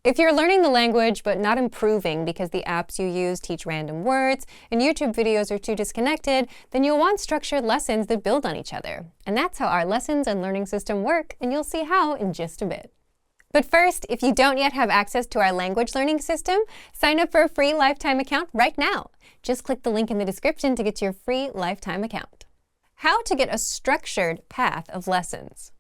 If you're learning the language but not improving because the apps you use teach random words and YouTube videos are too disconnected, then you'll want structured lessons that build on each other. And that's how our lessons and learning system work, and you'll see how in just a bit. But first, if you don't yet have access to our language learning system, sign up for a free lifetime account right now. Just click the link in the description to get your free lifetime account. How to get a structured path of lessons.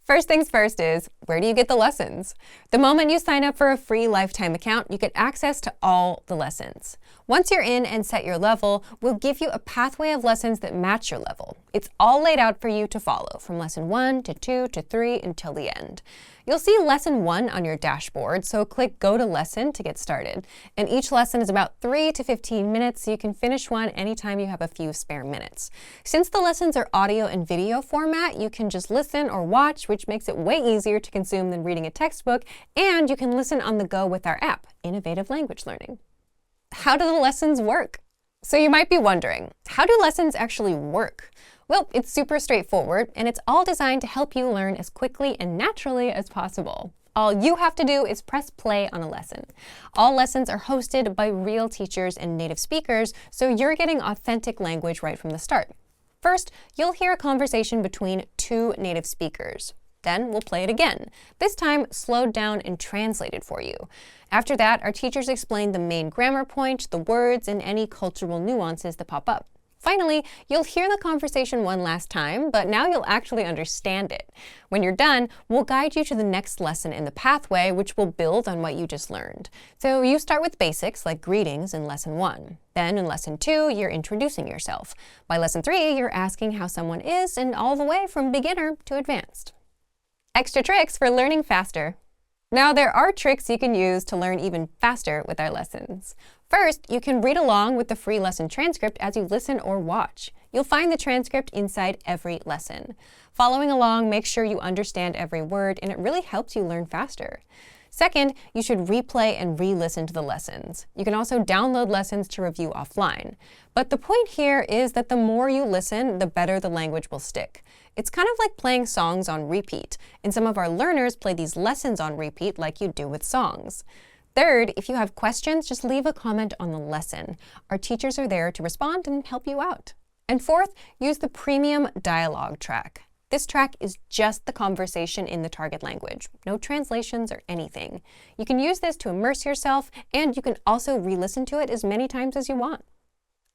First things first is, where do you get the lessons? The moment you sign up for a free lifetime account, you get access to all the lessons. Once you're in and set your level, we'll give you a pathway of lessons that match your level. It's all laid out for you to follow, from lesson 1 to 2 to 3 until the end. You'll see lesson 1 on your dashboard, so click Go to Lesson to get started. And each lesson is about 3 to 15 minutes, so you can finish one anytime you have a few spare minutes. Since the lessons are audio and video format, you can just listen or watch, which makes it way easier to consume than reading a textbook, and you can listen on the go with our app, Innovative Language Learning. How do the lessons work? So you might be wondering, how do lessons actually work? Well, it's super straightforward, and it's all designed to help you learn as quickly and naturally as possible. All you have to do is press play on a lesson. All lessons are hosted by real teachers and native speakers, so you're getting authentic language right from the start. First, you'll hear a conversation between 2 native speakers. Then we'll play it again, this time slowed down and translated for you. After that, our teachers explain the main grammar point, the words, and any cultural nuances that pop up. Finally, you'll hear the conversation one last time, but now you'll actually understand it. When you're done, we'll guide you to the next lesson in the pathway, which will build on what you just learned. So you start with basics like greetings in lesson 1. Then in lesson 2, you're introducing yourself. By lesson 3, you're asking how someone is, and all the way from beginner to advanced. Extra tricks for learning faster. Now, there are tricks you can use to learn even faster with our lessons. First, you can read along with the free lesson transcript as you listen or watch. You'll find the transcript inside every lesson. Following along makes sure you understand every word, and it really helps you learn faster. Second, you should replay and re-listen to the lessons. You can also download lessons to review offline. But the point here is that the more you listen, the better the language will stick. It's kind of like playing songs on repeat, and some of our learners play these lessons on repeat like you do with songs. Third, if you have questions, just leave a comment on the lesson. Our teachers are there to respond and help you out. And fourth, use the premium dialogue track. This track is just the conversation in the target language, no translations or anything. You can use this to immerse yourself, and you can also re-listen to it as many times as you want.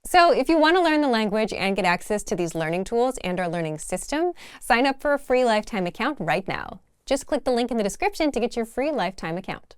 So if you want to learn the language and get access to these learning tools and our learning system, sign up for a free lifetime account right now. Just click the link in the description to get your free lifetime account.